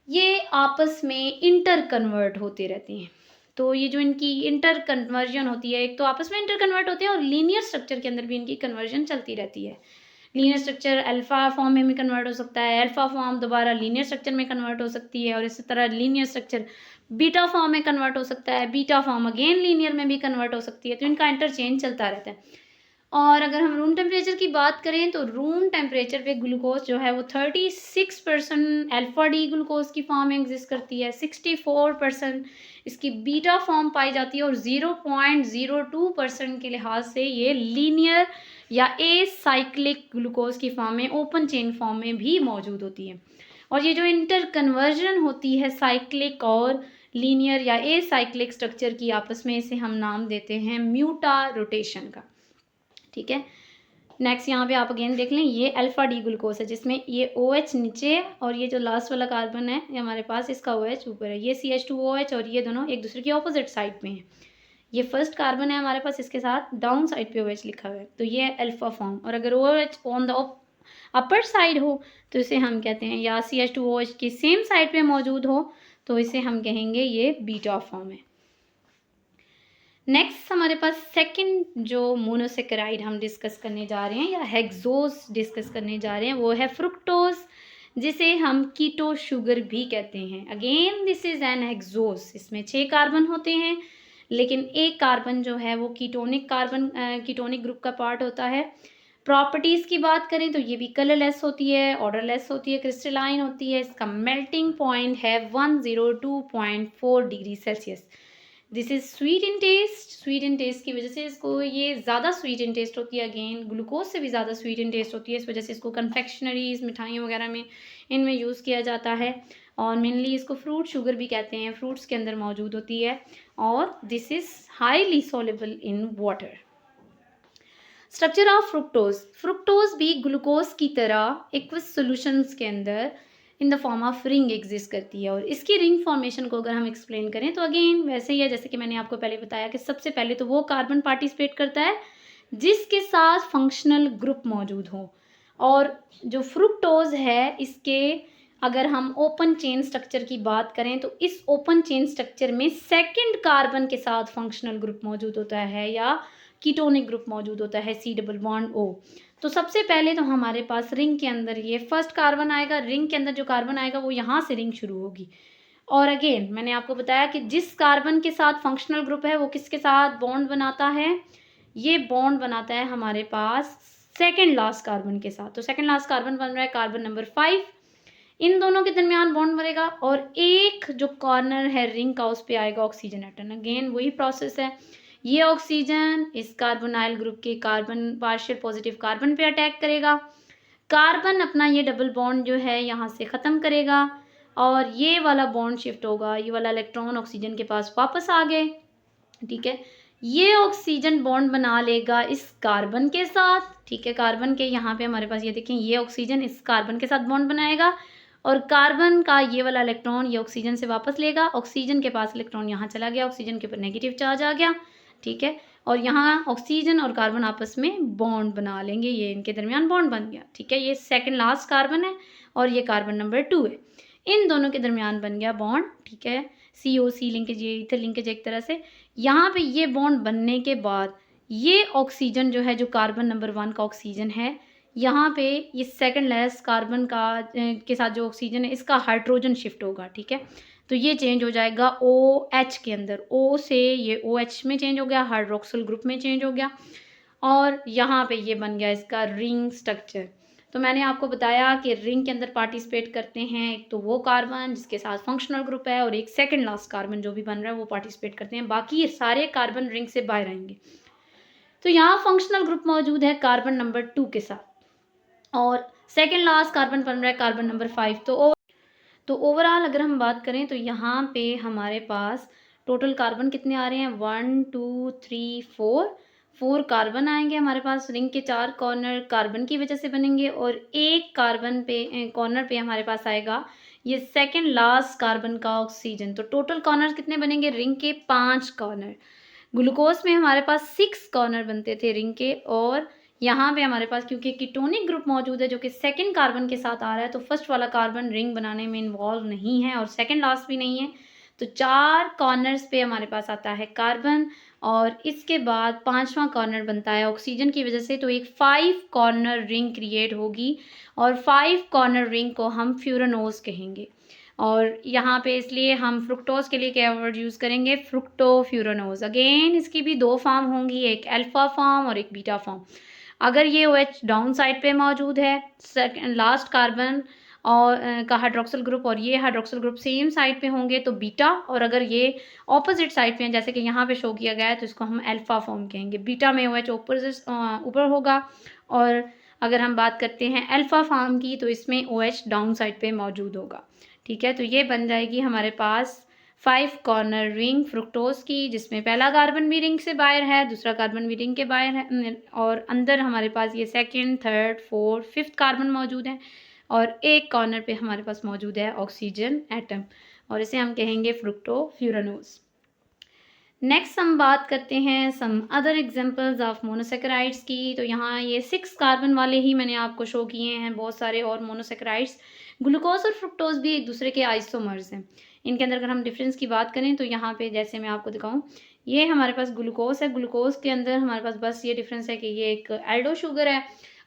ये आपस में इंटर कन्वर्ट होते रहते हैं। तो ये जो इनकी इंटर कन्वर्जन होती है, एक तो आपस में इंटर कन्वर्ट होते हैं और लीनियर स्ट्रक्चर के अंदर भी इनकी कन्वर्जन चलती रहती है। लीनियर स्ट्रक्चर अल्फा फॉर्म में भी कन्वर्ट हो सकता है, अल्फा फॉर्म दोबारा लीनियर स्ट्रक्चर में कन्वर्ट हो सकती है और इसी तरह लीनियर स्ट्रक्चर बीटा फॉर्म में कन्वर्ट हो सकता है, बीटा फॉर्म अगेन लीनियर में भी कन्वर्ट हो सकती है, तो इनका इंटरचेंज चलता रहता है। और अगर हम रूम टेम्परेचर की बात करें तो रूम टेम्परेचर पे ग्लूकोज जो है वो 36% अल्फा डी ग्लूकोज की फॉर्म में एग्जिस्ट करती है, 64% इसकी बीटा फॉर्म पाई जाती है और 0.02% के लिहाज से ये लीनियर या ए साइक्लिक ग्लूकोज की फॉर्म में, ओपन चेन फॉर्म में भी मौजूद होती है। और ये जो इंटर कन्वर्जन होती है साइक्लिक और लीनियर या ए साइक्लिक स्ट्रक्चर की आपस में, इसे हम नाम देते हैं म्यूटा रोटेशन का। ठीक है, नेक्स्ट यहाँ पे आप अगेन देख लें, ये अल्फा डी ग्लूकोज है जिसमें ये OH नीचे है और ये जो लास्ट वाला कार्बन है ये हमारे पास इसका OH ऊपर है, ये CH2OH और ये दोनों एक दूसरे की ऑपोजिट साइड पे हैं। ये फर्स्ट कार्बन है हमारे पास, इसके साथ डाउन साइड पे OH लिखा हुआ है, तो ये है अल्फा फॉर्म। और अगर OH on the upper side हो तो इसे हम कहते हैं, या CH2OH की सेम साइड पे मौजूद हो तो इसे हम कहेंगे ये बीटा फॉर्म है। नेक्स्ट हमारे पास सेकंड जो मोनोसेकेराइड हम डिस्कस करने जा रहे हैं या हेक्सोज डिस्कस करने जा रहे हैं वो है फ्रुक्टोज, जिसे हम कीटो शुगर भी कहते हैं। Again this is an hexose, इसमें 6 कार्बन होते हैं लेकिन एक कार्बन जो है वो कीटोनिक कार्बन कीटोनिक ग्रुप का पार्ट होता है। प्रॉपर्टीज़ की बात करें तो ये भी कलरलेस होती है, ऑर्डरलेस होती है, क्रिस्टलाइन होती है। इसका मेल्टिंग पॉइंट है 102.4 degree Celsius. This is sweet in taste, sweet in taste की वजह से इसको ये ज़्यादा स्वीट इन टेस्ट होती है, अगेन ग्लूकोज से भी ज़्यादा स्वीट इन टेस्ट होती है, इस वजह से इसको कन्फेक्शनरीज मिठाइयों वगैरह में इनमें यूज़ किया जाता है। और मेनली इसको फ्रूट शुगर भी कहते हैं, फ्रूट्स के अंदर मौजूद होती है। और this is highly soluble in water. Structure of fructose, fructose भी ग्लूकोज की तरह एक्वस सॉल्यूशंस के अंदर in the form of ring exist करती है। और इसकी रिंग फॉर्मेशन को अगर हम एक्सप्लेन करें तो अगेन वैसे ही है जैसे कि मैंने आपको पहले बताया कि सबसे पहले तो वो कार्बन पार्टिसिपेट करता है जिसके साथ फंक्शनल ग्रुप मौजूद हो। और जो फ्रुक्टोज है इसके अगर हम ओपन चेन स्ट्रक्चर की बात करें तो इस ओपन चेन स्ट्रक्चर में सेकेंड कार्बन के साथ फंक्शनल ग्रुप मौजूद होता है या कीटोनिक ग्रुप मौजूद होता है, C+O। तो सबसे पहले तो हमारे पास रिंग के अंदर ये फर्स्ट कार्बन आएगा, रिंग के अंदर जो कार्बन आएगा वो यहाँ से रिंग शुरू होगी। और अगेन मैंने आपको बताया कि जिस कार्बन के साथ फंक्शनल ग्रुप है वो किसके साथ बॉन्ड बनाता है, ये बॉन्ड बनाता है हमारे पास सेकेंड लास्ट कार्बन के साथ। तो सेकेंड लास्ट कार्बन बन रहा है कार्बन नंबर 5, इन दोनों के दरमियान बॉन्ड बनेगा और एक जो कॉर्नर है रिंग का उस पर आएगा ऑक्सीजन एटम। अगेन वही प्रोसेस है, ये ऑक्सीजन इस कार्बोनाइल ग्रुप के कार्बन पार्शियल पॉजिटिव कार्बन पे अटैक करेगा, कार्बन अपना ये डबल बॉन्ड जो है यहाँ से ख़त्म करेगा और ये वाला बॉन्ड शिफ्ट होगा, ये वाला इलेक्ट्रॉन ऑक्सीजन के पास वापस आ गए। ठीक है, ये ऑक्सीजन बॉन्ड बना लेगा इस कार्बन के साथ। ठीक है, कार्बन के यहाँ पे हमारे पास ये देखें, ये ऑक्सीजन इस कार्बन के साथ बॉन्ड बनाएगा और कार्बन का ये वाला इलेक्ट्रॉन ये ऑक्सीजन से वापस लेगा, ऑक्सीजन के पास इलेक्ट्रॉन यहाँ चला गया, ऑक्सीजन के ऊपर नेगेटिव चार्ज आ गया। ठीक है, और यहाँ ऑक्सीजन और कार्बन आपस में बॉन्ड बना लेंगे, ये इनके दरमियान बॉन्ड बन गया। ठीक है, ये सेकंड लास्ट कार्बन है और ये कार्बन नंबर 2 है, इन दोनों के दरमियान बन गया बॉन्ड। ठीक है, COC लिंकेज, ये इथर लिंकेज एक तरह से। यहाँ पे ये बॉन्ड बनने के बाद ये ऑक्सीजन जो है, जो कार्बन नंबर 1 का ऑक्सीजन है, यहाँ पे ये सेकंड लेस कार्बन का के साथ जो ऑक्सीजन है इसका हाइड्रोजन शिफ्ट होगा। ठीक है, तो ये चेंज हो जाएगा OH के अंदर, O से ये OH में चेंज हो गया, हाइड्रोक्सिल ग्रुप में चेंज हो गया और यहाँ पे ये बन गया इसका रिंग स्ट्रक्चर। तो मैंने आपको बताया कि रिंग के अंदर पार्टिसिपेट करते हैं एक तो वो कार्बन जिसके साथ फंक्शनल ग्रुप है और एक सेकंड लास्ट कार्बन जो भी बन रहा है वो पार्टिसिपेट करते हैं, बाकी सारे कार्बन रिंग से बाहर आएंगे। तो यहाँ फंक्शनल ग्रुप मौजूद है कार्बन नंबर 2 के साथ और सेकंड लास्ट कार्बन बन रहा है कार्बन नंबर 5। तो ओवरऑल अगर हम बात करें तो यहाँ पे हमारे पास टोटल कार्बन कितने आ रहे हैं, 1 2 3 4 कार्बन आएंगे हमारे पास। रिंग के 4 कॉर्नर कार्बन की वजह से बनेंगे और एक कार्बन पे कॉर्नर पे हमारे पास आएगा ये सेकंड लास्ट कार्बन का ऑक्सीजन। तो टोटल कॉर्नर कितने बनेंगे, रिंग के 5 कॉर्नर। ग्लूकोज में हमारे पास 6 कॉर्नर बनते थे रिंग के, और यहाँ पे हमारे पास क्योंकि कीटोनिक ग्रुप मौजूद है जो कि सेकंड कार्बन के साथ आ रहा है तो फर्स्ट वाला कार्बन रिंग बनाने में इन्वॉल्व नहीं है और सेकंड लास्ट भी नहीं है। तो 4 कॉर्नर्स पे हमारे पास आता है कार्बन और इसके बाद 5वां कॉर्नर बनता है ऑक्सीजन की वजह से, तो एक 5 कॉर्नर रिंग क्रिएट होगी और 5 कॉर्नर रिंग को हम फ्यूरानोज कहेंगे। और यहाँ पे इसलिए हम फ्रुक्टोज के लिए क्या वर्ड यूज़ करेंगे, फ्रुक्टोफ्यूरानोज। अगेन इसकी भी दो फॉर्म होंगी, एक अल्फा फॉर्म और एक बीटा फॉर्म। अगर ये OH डाउन साइड पे मौजूद है, लास्ट कार्बन और का हाइड्रोक्सिल ग्रुप और ये हाइड्रोक्सिल ग्रुप सेम साइड पे होंगे तो बीटा, और अगर ये ऑपोजिट साइड पे हैं जैसे कि यहाँ पे शो किया गया है तो इसको हम अल्फा फॉर्म कहेंगे। बीटा में OH ऊपर होगा, और अगर हम बात करते हैं अल्फा फॉर्म की तो इसमें OH डाउन साइड पे मौजूद होगा। ठीक है, तो ये बन जाएगी हमारे पास 5 कॉर्नर रिंग फ्रुक्टोज की, जिसमें पहला कार्बन भी रिंग से बाहर है, दूसरा कार्बन भी रिंग के बाहर है, और अंदर हमारे पास ये second, third, fourth, fifth carbon मौजूद है, और एक कॉर्नर पे हमारे पास मौजूद है ऑक्सीजन एटम, और इसे हम कहेंगे फ्रुक्टोफ्यूरानोज। नेक्स्ट हम बात करते हैं some other examples of monosaccharides की। तो यहाँ ये 6 कार्बन वाले ही मैंने आपको शो किए हैं, बहुत सारे और मोनोसेकेराइड्स। ग्लूकोज और फ्रुक्टोज भी एक दूसरे के आइसोमर्स हैं। इनके अंदर अगर हम डिफरेंस की बात करें तो यहाँ पे जैसे मैं आपको दिखाऊं, ये हमारे पास ग्लूकोज है, ग्लूकोज के अंदर हमारे पास बस ये डिफरेंस है कि ये एक एल्डो शुगर है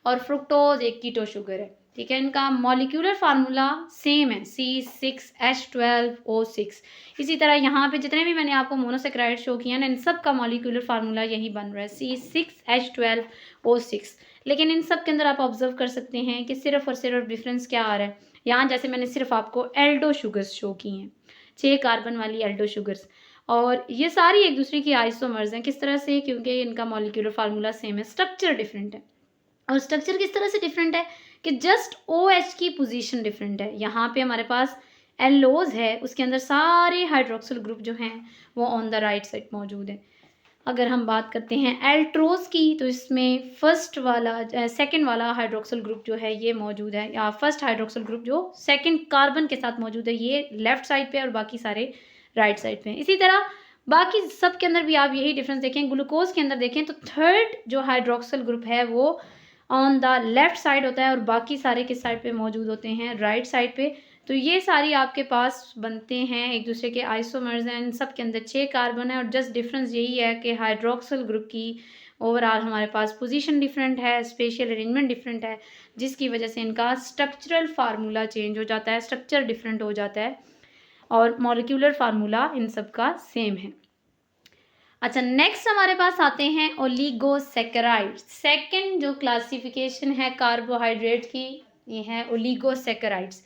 और फ्रुक्टोज एक कीटो शुगर है। ठीक है, इनका मॉलिक्यूलर फार्मूला सेम है, C6H12O6। इसी तरह यहाँ पे जितने भी मैंने आपको मोनोसेकेराइड शो किया ना, इन सब का मॉलिक्यूलर फार्मूला यही बन रहा है, C6H12O6। लेकिन इन सब के अंदर आप ऑब्जर्व कर सकते हैं कि सिर्फ और सिर्फ डिफरेंस क्या आ रहा है। यहाँ जैसे मैंने सिर्फ आपको एल्डो शुगर्स शो की हैं, 6 कार्बन वाली एल्डो शुगर्स, और ये सारी एक दूसरे की आइसोमर्स हैं। किस तरह से, क्योंकि इनका मॉलिक्यूलर फार्मूला सेम है, स्ट्रक्चर डिफरेंट है। और स्ट्रक्चर किस तरह से डिफरेंट है कि जस्ट OH की पोजीशन डिफरेंट है। यहाँ पे हमारे पास एल्लोज है, उसके अंदर सारे हाइड्रोक्सिल ग्रुप जो हैं वो ऑन द राइट साइड मौजूद है। अगर हम बात करते हैं एल्ट्रोज की तो इसमें सेकंड वाला हाइड्रोक्सिल ग्रुप जो है ये मौजूद है, या फर्स्ट हाइड्रोक्सिल ग्रुप जो सेकंड कार्बन के साथ मौजूद है ये लेफ्ट साइड पे और बाकी सारे राइट साइड पे हैं। इसी तरह बाकी सब के अंदर भी आप यही डिफरेंस देखें। ग्लूकोज के अंदर देखें तो थर्ड जो हाइड्रोक्सिल ग्रुप है वो ऑन द लेफ्ट साइड होता है और बाकी सारे किस साइड पे मौजूद होते हैं, राइट साइड पे। तो ये सारी आपके पास बनते हैं एक दूसरे के आइसोमर्स हैं। इन सब के अंदर 6 कार्बन है और जस्ट डिफरेंस यही है कि हाइड्रोक्सिल ग्रुप की ओवरऑल हमारे पास पोजीशन डिफरेंट है, स्पेशल अरेंजमेंट डिफरेंट है, जिसकी वजह से इनका स्ट्रक्चरल फार्मूला चेंज हो जाता है, स्ट्रक्चर डिफरेंट हो जाता है, और मॉलिक्यूलर फार्मूला इन सब का सेम है। अच्छा, नेक्स्ट हमारे पास आते हैं ओलिगोसेकेराइड्स। सेकंड जो क्लासिफिकेशन है कार्बोहाइड्रेट की, ये है ओलिगोसेकेराइड्स।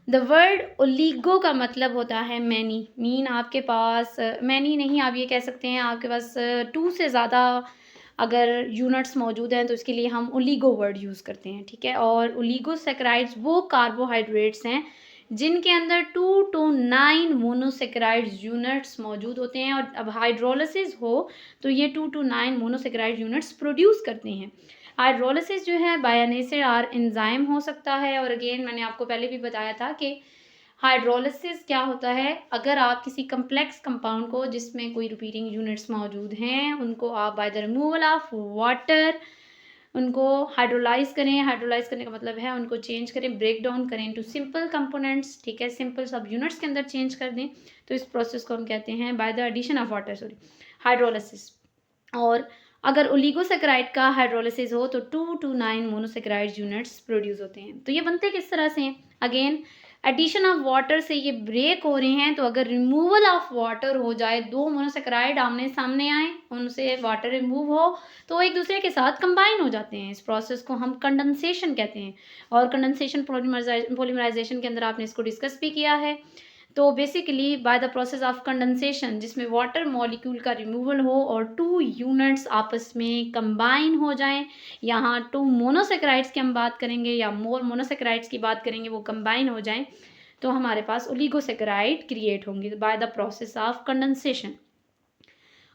द वर्ड ओलिगो का मतलब होता है मैनी, मीन आपके पास मैनी नहीं, आप ये कह सकते हैं आपके पास 2 से ज़्यादा अगर यूनिट्स मौजूद हैं तो इसके लिए हम ओलिगो वर्ड यूज़ करते हैं। ठीक है, और ओलिगोसेकेराइड्स वो कार्बोहाइड्रेट्स हैं जिनके अंदर 2 to 9 मोनोसेकेराइड्स यूनिट्स मौजूद होते हैं, और अब हाइड्रोलिसिस हो तो ये 2 to 9 मोनोसेकेराइड यूनिट्स प्रोड्यूस करते हैं। हाइड्रोलिसिस जो है by an acid or enzyme हो सकता है, और अगेन मैंने आपको पहले भी बताया था कि हाइड्रोलिसिस क्या होता है, अगर आप किसी कम्प्लेक्स कंपाउंड को जिसमें कोई रिपीटिंग यूनिट्स मौजूद हैं उनको आप by the removal of water उनको हाइड्रोलाइज करें। हाइड्रोलाइज करने का मतलब है उनको चेंज करें, ब्रेक डाउन करें टू सिंपल कंपोनेंट्स। ठीक है, सिंपल सब यूनिट्स के अंदर चेंज कर दें, तो इस प्रोसेस को हम कहते हैं by the addition of water hydrolysis. और अगर ओलिगोसेकेराइड का हाइड्रोलिसिस हो तो 2 to 9 मोनोसेकेराइड यूनिट्स प्रोड्यूस होते हैं। तो ये बनते किस तरह से हैं, अगेन एडिशन ऑफ वाटर से ये ब्रेक हो रहे हैं। तो अगर रिमूवल ऑफ वाटर हो जाए, 2 मोनोसेकेराइड आमने सामने आए, उनसे वाटर रिमूव हो तो एक दूसरे के साथ कंबाइन हो जाते हैं। इस प्रोसेस को हम कंडेंसेशन कहते हैं, और कंडेंसेशन पॉलीमराइजेशन के अंदर आपने इसको डिस्कस भी किया है। तो basically by the process of condensation जिसमें वाटर मॉलिक्यूल का रिमूवल हो और 2 यूनिट्स आपस में कंबाइन हो जाएं, यहाँ 2 मोनोसेकेराइड्स की हम बात करेंगे या मोर मोनोसेकेराइड्स की बात करेंगे, वो कंबाइन हो जाएं तो हमारे पास ओलिगोसेकेराइड क्रिएट होंगे by the process of condensation.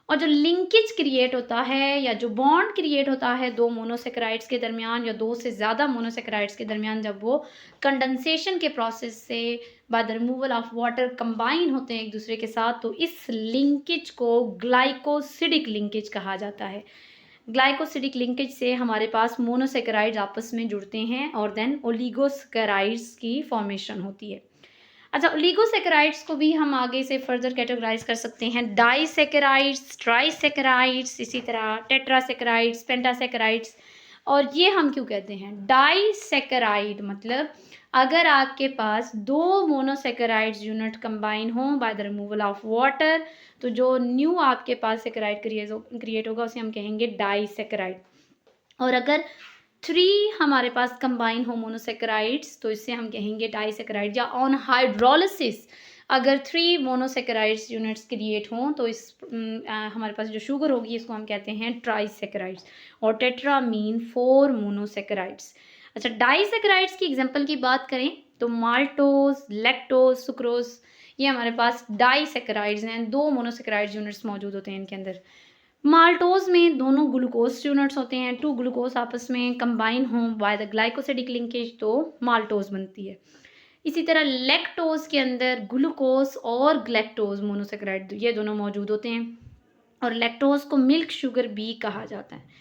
और जो लिंकेज क्रिएट होता है या जो बॉन्ड क्रिएट होता है 2 मोनोसेकेराइड्स के दरमियान या 2 से ज़्यादा मोनोसेकेराइड्स के दरमियान, जब वो कंडेंसेशन के प्रोसेस से by the removal of water combine होते हैं एक दूसरे के साथ, तो इस लिंकेज को ग्लाइकोसिडिक लिंकेज कहा जाता है। ग्लाइकोसिडिक लिंकेज से हमारे पास मोनोसेकेराइड्स आपस में जुड़ते हैं और देन ओलिगोसेकेराइड्स की फॉर्मेशन होती है। अच्छा, ओलिगोसेकेराइड्स को भी हम आगे से फर्दर कैटेगराइज कर सकते हैं, डाइसेकेराइड्स, ट्राइसेकेराइड्स, इसी तरह टेट्रासेकेराइड्स, पेंटासेकेराइड्स। और ये हम क्यों कहते हैं डाइसेकेराइड, मतलब अगर आपके पास दो मोनोसेकेराइड्स यूनिट कंबाइन हो by the removal of water, तो जो न्यू आपके पास सेकेराइड क्रिएट होगा उसे हम कहेंगे डाइसेकेराइड। और अगर 3 हमारे पास कंबाइन हो मोनोसेकेराइड्स तो इसे हम कहेंगे डाइसेकेराइड। या ऑन हाइड्रोलिसिस अगर 3 मोनोसेकेराइड्स यूनिट्स क्रिएट हों तो हमारे पास जो शुगर होगी इसको हम कहते हैं ट्राइसेकेराइड्स। और टेट्रा मीन 4 मोनोसेकेराइड्स। अच्छा, डाइसेकेराइड्स की एग्जांपल की बात करें तो माल्टोज, लैक्टोज, सुक्रोज, ये हमारे पास डाइसेकेराइड्स हैं। 2 मोनोसेकेराइड्स यूनिट्स मौजूद होते हैं इनके अंदर। माल्टोज में दोनों ग्लूकोज यूनिट्स होते हैं। 2 ग्लूकोज आपस में कंबाइन हों बाय द ग्लाइकोसिडिक लिंकेज तो माल्टोज बनती है। इसी तरह लैक्टोज के अंदर ग्लूकोज और ग्लैक्टोज मोनोसेकेराइड ये दोनों मौजूद होते हैं। और लैक्टोज को मिल्क शुगर भी कहा जाता है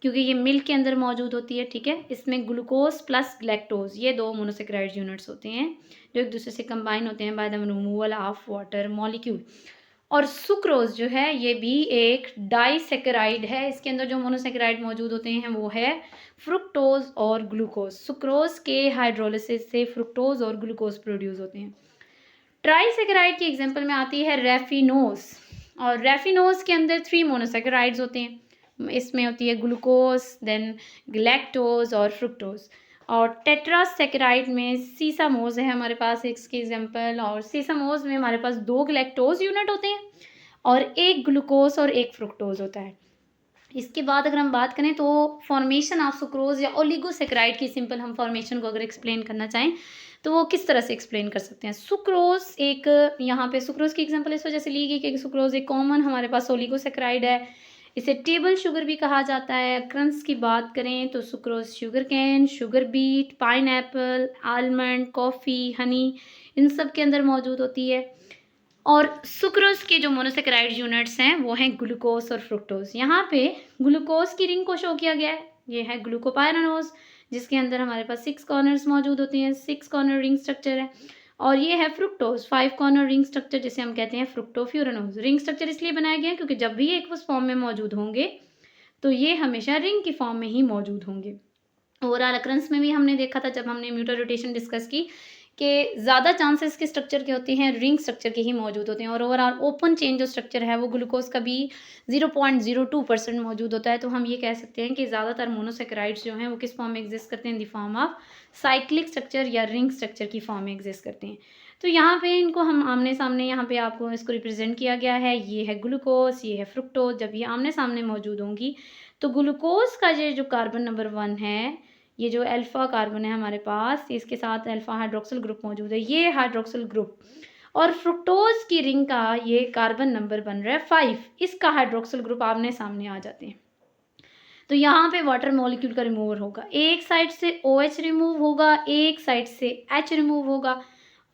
क्योंकि ये मिल्क के अंदर मौजूद होती है। ठीक है, इसमें ग्लूकोज प्लस लैक्टोज ये 2 मोनोसेकेराइड यूनिट्स होते हैं जो एक दूसरे से कंबाइन होते हैं by the removal of water molecule. और सुक्रोज जो है ये भी एक डाइसेकेराइड है। इसके अंदर जो मोनोसेकेराइड मौजूद होते हैं वो है फ्रुक्टोज और ग्लूकोज। सुक्रोज के हाइड्रोलिसिस से फ्रुक्टोज और ग्लूकोज प्रोड्यूस होते हैं। ट्राइसेकेराइड की एग्जांपल में आती है रेफिनोज। और रेफिनोज के अंदर 3 मोनोसेकेराइड्स होते हैं। इसमें होती है ग्लूकोज, देन लैक्टोज और फ्रुक्टोज। और टेट्रासेकेराइड में सीसामोज है हमारे पास इसकी एग्जांपल। और सीसामोज में हमारे पास 2 ग्लैक्टोज यूनिट होते हैं और 1 ग्लूकोज और 1 फ्रुक्टोज होता है। इसके बाद अगर हम बात करें तो फॉर्मेशन ऑफ सुक्रोज या ओलिगोसेकेराइड की सिंपल हम फॉर्मेशन को अगर एक्सप्लेन करना चाहें तो वो किस तरह से एक्सप्लेन कर सकते हैं। सुक्रोज एक, यहाँ पे सुक्रोज की एग्जांपल इस वजह से ली गई कि सुक्रोज एक कॉमन हमारे पास ओलिगोसेकेराइड है। इसे टेबल शुगर भी कहा जाता है। क्रंच की बात करें तो sucrose sugar cane, sugar beet, pineapple, almond, coffee, honey इन सब के अंदर मौजूद होती है। और सुक्रोज के जो मोनोसेकेराइड यूनिट्स हैं वो हैं ग्लूकोज और फ्रुक्टोज। यहाँ पे ग्लूकोज की रिंग को शो किया गया है, ये है ग्लूकोपायरानोज जिसके अंदर हमारे पास 6 कॉर्नर्स मौजूद होते हैं, 6 कॉर्नर रिंग स्ट्रक्चर है। और ये है फ्रुक्टोज, 5 कॉर्नर रिंग स्ट्रक्चर जिसे हम कहते हैं फ्रुक्टोफ्यूरानोज। रिंग स्ट्रक्चर इसलिए बनाया गया है क्योंकि जब भी एक उस फॉर्म में मौजूद होंगे तो ये हमेशा रिंग की फॉर्म में ही मौजूद होंगे। ओवरऑल अक्रंस में भी हमने देखा था जब हमने म्यूटर रोटेशन डिस्कस की कि ज़्यादा चांसेस के स्ट्रक्चर के होते हैं रिंग स्ट्रक्चर के ही मौजूद होते हैं। और ओवरऑल ओपन चेन जो स्ट्रक्चर है वो ग्लूकोज का भी 0.02% मौजूद होता है। तो हम ये कह सकते हैं कि ज़्यादातर मोनोसेकेराइड्स जो हैं वो किस फॉर्म में एग्जिस्ट करते हैं, in the form of cyclic structure या रिंग स्ट्रक्चर की फॉर्म में एग्जिस्ट करते हैं। तो यहाँ पे इनको हम आमने सामने, यहाँ पे आपको इसको रिप्रेजेंट किया गया है। ये है ग्लूकोज, ये है फ्रुक्टोज। जब ये आमने सामने मौजूद होंगी तो ग्लूकोज का ये जो कार्बन नंबर 1 है, ये जो अल्फा कार्बन है हमारे पास, इसके साथ अल्फा हाइड्रोक्सिल ग्रुप मौजूद है, ये हाइड्रोक्सिल ग्रुप। और फ्रुक्टोज की रिंग का ये कार्बन नंबर बन रहा है 5, इसका हाइड्रोक्सिल ग्रुप आमने सामने आ जाते हैं। तो यहाँ पे वाटर मॉलिक्यूल का रिमूवर होगा, एक साइड से OH रिमूव होगा, एक साइड से H रिमूव होगा।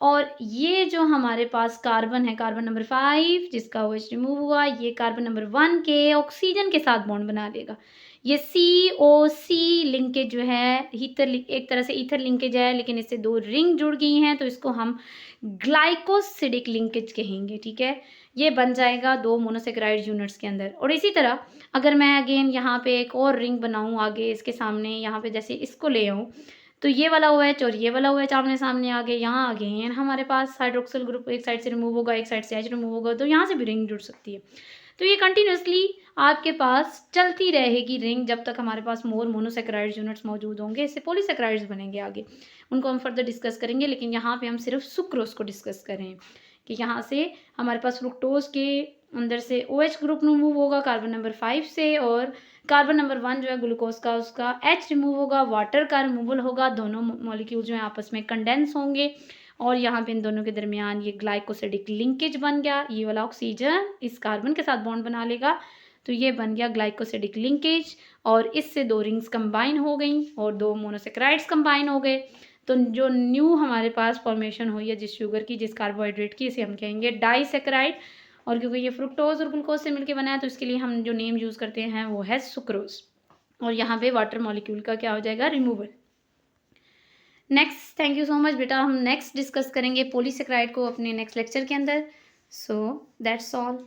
और ये जो हमारे पास कार्बन है, कार्बन नंबर 5 जिसका OH रिमूव हुआ, ये कार्बन नंबर 1 के ऑक्सीजन के साथ बॉन्ड बना लेगा। ये COC लिंकेज जो है ईथर, एक तरह से ईथर लिंकेज है लेकिन इससे 2 रिंग जुड़ गई हैं तो इसको हम ग्लाइकोसिडिक लिंकेज कहेंगे। ठीक है, ये बन जाएगा 2 मोनोसेकेराइड यूनिट्स के अंदर। और इसी तरह अगर मैं अगेन यहाँ पे एक और रिंग बनाऊँ आगे इसके सामने, यहाँ पे जैसे इसको ले आऊँ तो ये वाला OH और ये वाला OH आमने सामने आ गए। यहाँ अगेन हमारे पास हाइड्रोक्सिल ग्रुप एक साइड से रिमूव होगा, एक साइड से H रिमूव होगा, तो यहाँ से भी रिंग जुड़ सकती है। तो ये कंटिन्यूसली आपके पास चलती रहेगी रिंग जब तक हमारे पास मोर मोनोसेकेराइड यूनिट्स मौजूद होंगे। इससे पॉलीसेकेराइड्स बनेंगे आगे, उनको हम फर्दर डिस्कस करेंगे। लेकिन यहाँ पे हम सिर्फ सुक्रोज को डिस्कस करें कि यहाँ से हमारे पास फ्रुक्टोज के अंदर से OH ग्रुप रिमूव होगा कार्बन नंबर 5 से, और कार्बन नंबर 1 जो है ग्लूकोज का उसका H रिमूव होगा, वाटर का रिमूवल होगा, दोनों मॉलिक्यूल जो है आपस में कंडेंस होंगे और यहाँ पे इन दोनों के दरमियान ये ग्लाइकोसिडिक लिंकेज बन गया। ये वाला ऑक्सीजन इस कार्बन के साथ बॉन्ड बना लेगा तो ये बन गया ग्लाइकोसिडिक लिंकेज और इससे 2 रिंग्स कंबाइन हो गई और 2 मोनोसेकेराइड्स कंबाइन हो गए। तो जो न्यू हमारे पास फॉर्मेशन हुई है जिस शुगर की, जिस कार्बोहाइड्रेट की, इसे हम कहेंगे डाइसेकेराइड। और क्योंकि ये फ्रुक्टोज और ग्लूकोज से मिलकर बना है तो इसके लिए हम जो नेम यूज़ करते हैं वो है सुक्रोज। और यहाँ पे वाटर मॉलिक्यूल का क्या हो जाएगा, removal. Next, thank you so much बेटा। हम नेक्स्ट डिस्कस करेंगे पॉलीसेकेराइड को अपने नेक्स्ट लेक्चर के अंदर। So that's all.